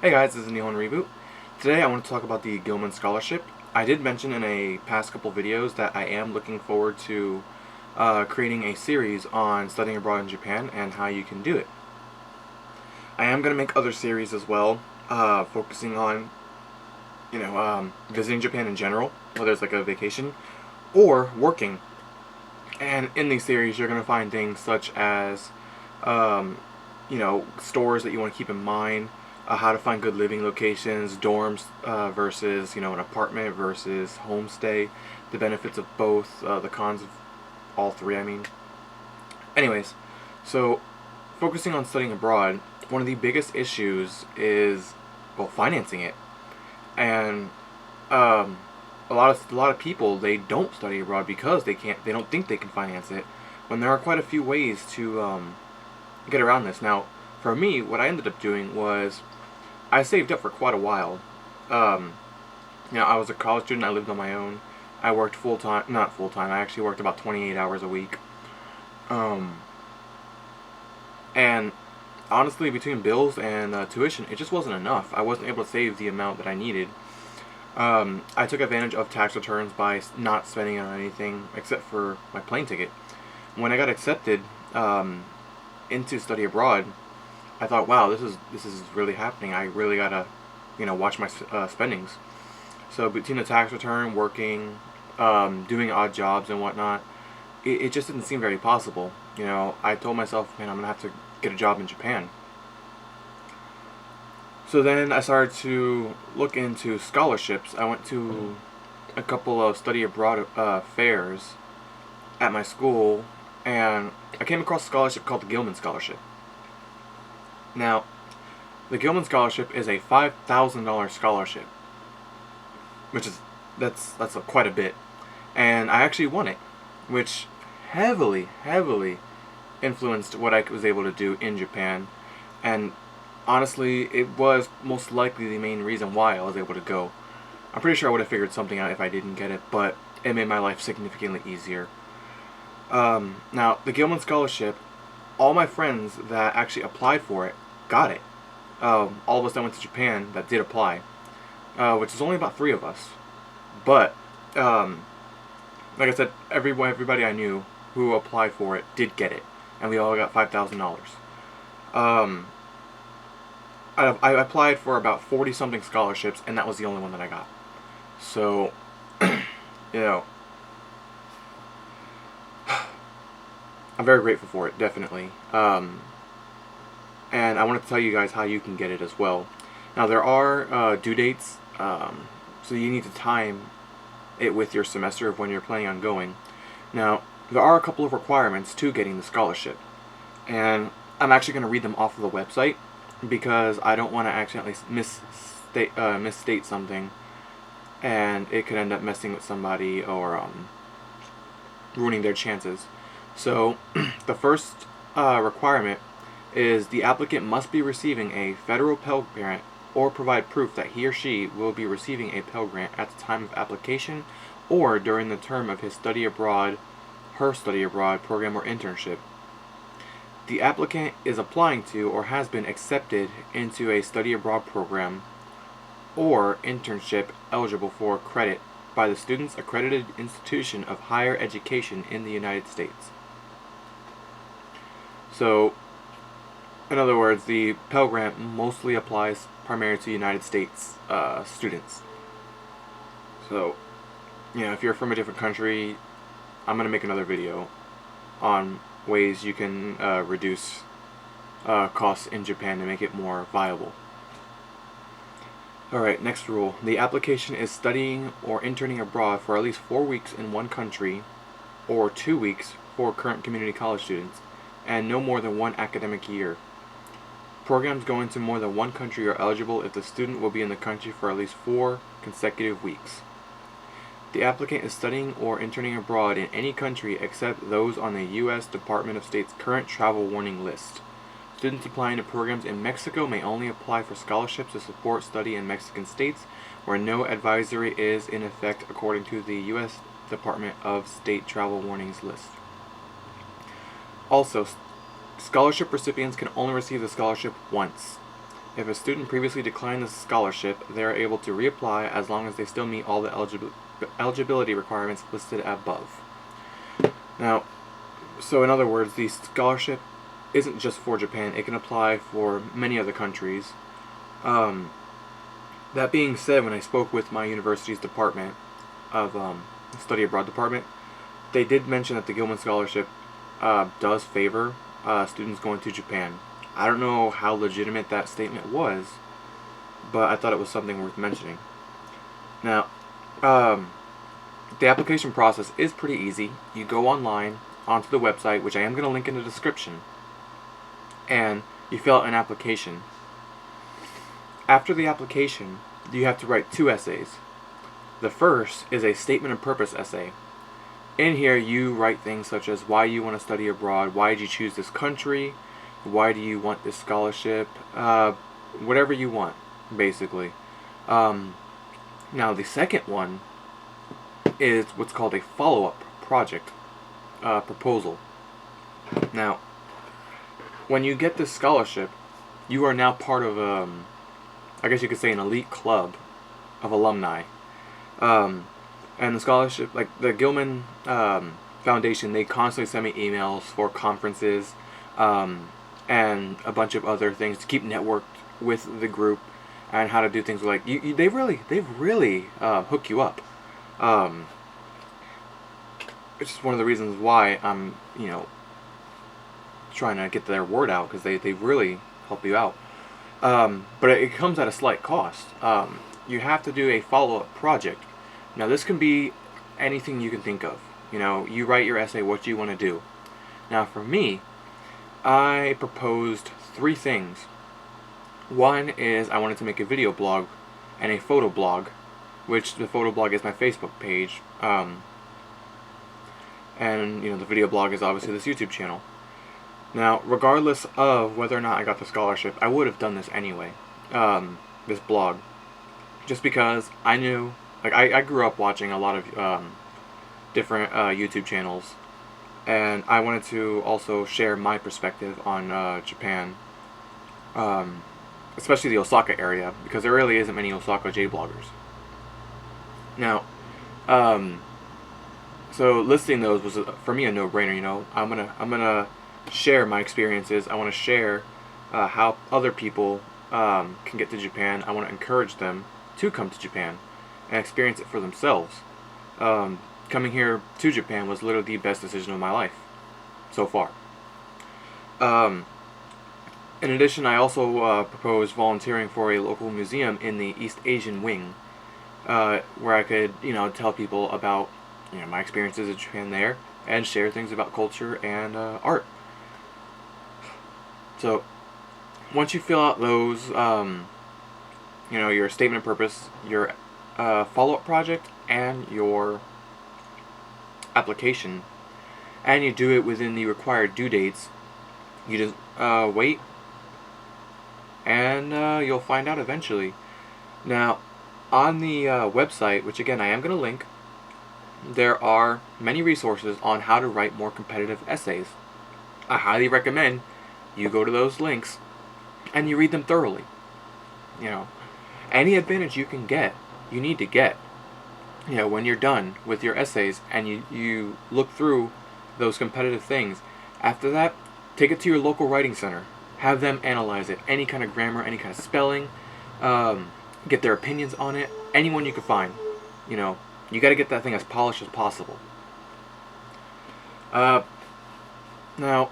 Hey guys, this is Neil and Reboot. Today I want to talk about the Gilman Scholarship. I did mention in a past couple videos that I am looking forward to creating a series on studying abroad in Japan and how you can do it. I am going to make other series as well, focusing on, visiting Japan in general, whether it's like a vacation, or working. And in these series you're going to find things such as um, stores that you want to keep in mind, how to find good living locations, dorms versus, an apartment versus homestay, the benefits of both, the cons of all three, I mean. Anyways, so focusing on studying abroad, one of the biggest issues is, well, financing it. And um, a lot of people, they don't study abroad because they don't think they can finance it, when there are quite a few ways to get around this. Now, for me, what I ended up doing was I saved up for quite a while. Um, I was a college student. I lived on my own. I worked full time, not full time. I actually worked about 28 hours a week. Um, and honestly, between bills and tuition, it just wasn't enough. I wasn't able to save the amount that I needed. I took advantage of tax returns by not spending it on anything except for my plane ticket. When I got accepted into study abroad, I thought, wow, this is really happening. I really gotta, watch my spendings. So between the tax return, working, doing odd jobs and whatnot, it just didn't seem very possible. I told myself, man, I'm gonna have to get a job in Japan. So then I started to look into scholarships. I went to a couple of study abroad fairs at my school, and I came across a scholarship called the Gilman Scholarship. Now, the Gilman Scholarship is a $5,000 scholarship, which is quite a bit, and I actually won it, which heavily influenced what I was able to do in Japan, and honestly, it was most likely the main reason why I was able to go. I'm pretty sure I would have figured something out if I didn't get it, but it made my life significantly easier. Now, the Gilman Scholarship, all my friends that actually applied for it got it. All of us that went to Japan that did apply, which is only about three of us. But, like I said, everybody I knew who applied for it did get it, and we all got $5,000. Um, I applied for about 40 something scholarships, and that was the only one that I got. So, you know, I'm very grateful for it, definitely. And I wanted to tell you guys how you can get it as well. Now, there are due dates, so you need to time it with your semester of when you're planning on going. Now, there are a couple of requirements to getting the scholarship, and I'm actually going to read them off of the website because I don't want to accidentally misstate something, and it could end up messing with somebody or ruining their chances. So, the first requirement is the applicant must be receiving a federal Pell Grant or provide proof that he or she will be receiving a Pell Grant at the time of application or during the term of his study abroad, her study abroad program or internship. The applicant is applying to or has been accepted into a study abroad program or internship eligible for credit by the student's accredited institution of higher education in the United States. So, in other words, the Pell Grant mostly applies primarily to United States students. So, if you're from a different country, I'm going to make another video on ways you can reduce costs in Japan to make it more viable. Alright, next rule. The application is studying or interning abroad for at least 4 weeks in one country or 2 weeks for current community college students, and no more than one academic year. Programs going to more than one country are eligible if the student will be in the country for at least 4 consecutive weeks. The applicant is studying or interning abroad in any country except those on the U.S. Department of State's current travel warning list. Students applying to programs in Mexico may only apply for scholarships to support study in Mexican states where no advisory is in effect according to the U.S. Department of State travel warnings list. Also, scholarship recipients can only receive the scholarship once. If a student previously declined the scholarship, they are able to reapply as long as they still meet all the eligibility requirements listed above. Now, so in other words, the scholarship isn't just for Japan. It can apply for many other countries. That being said, when I spoke with my university's department of study abroad department, they did mention that the Gilman Scholarship does favor students going to Japan. I don't know how legitimate that statement was, but I thought it was something worth mentioning. Now, the application process is pretty easy. You go online onto the website, which I am going to link in the description, and you fill out an application. After the application, you have to write 2 essays. The first is a statement of purpose essay. In here, you write things such as why you want to study abroad, why did you choose this country, why do you want this scholarship, whatever you want, basically. Now, the second one is what's called a follow-up project proposal. Now, when you get this scholarship, you are now part of, I guess you could say, an elite club of alumni. And the scholarship, like the Gilman Foundation, they constantly send me emails for conferences and a bunch of other things to keep networked with the group and how to do things. Like they really hook you up. It's just one of the reasons why I'm trying to get their word out, because they really help you out. But it comes at a slight cost. You have to do a follow-up project. Now this can be anything you can think of. You write your essay, what you want to do. Now for me, I proposed 3 things. One is I wanted to make a video blog and a photo blog, which the photo blog is my Facebook page. And the video blog is obviously this YouTube channel. Now, regardless of whether or not I got the scholarship, I would have done this anyway, this blog, just because I knew, like, I grew up watching a lot of different YouTube channels, and I wanted to also share my perspective on Japan, especially the Osaka area, because there really isn't many Osaka J-bloggers. Now, so listing those was for me a no-brainer. I'm gonna share my experiences. I want to share how other people can get to Japan. I want to encourage them to come to Japan and experience it for themselves. Coming here to Japan was literally the best decision of my life so far. In addition, I also proposed volunteering for a local museum in the East Asian wing, where I could tell people about my experiences in Japan there and share things about culture and art. So, once you fill out those, your statement of purpose, your follow-up project, and your application, and you do it within the required due dates, you just wait, and you'll find out eventually. Now, on the website, which again I am going to link, there are many resources on how to write more competitive essays. I highly recommend you go to those links and you read them thoroughly. Any advantage you can get, you need to get. When you're done with your essays and you look through those competitive things, after that, take it to your local writing center. Have them analyze it. Any kind of grammar, any kind of spelling, get their opinions on it. Anyone you can find. You got to get that thing as polished as possible. Now,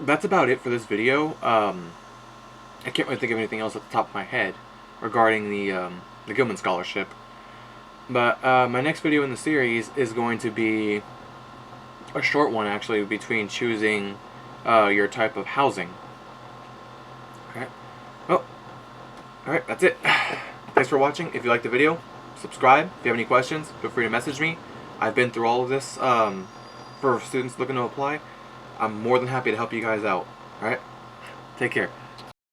that's about it for this video. I can't really think of anything else at the top of my head regarding the Gilman Scholarship. But my next video in the series is going to be a short one, actually, between choosing your type of housing. Alright. Well, alright, that's it. Thanks for watching. If you liked the video, subscribe. If you have any questions, feel free to message me. I've been through all of this for students looking to apply. I'm more than happy to help you guys out. Alright? Take care.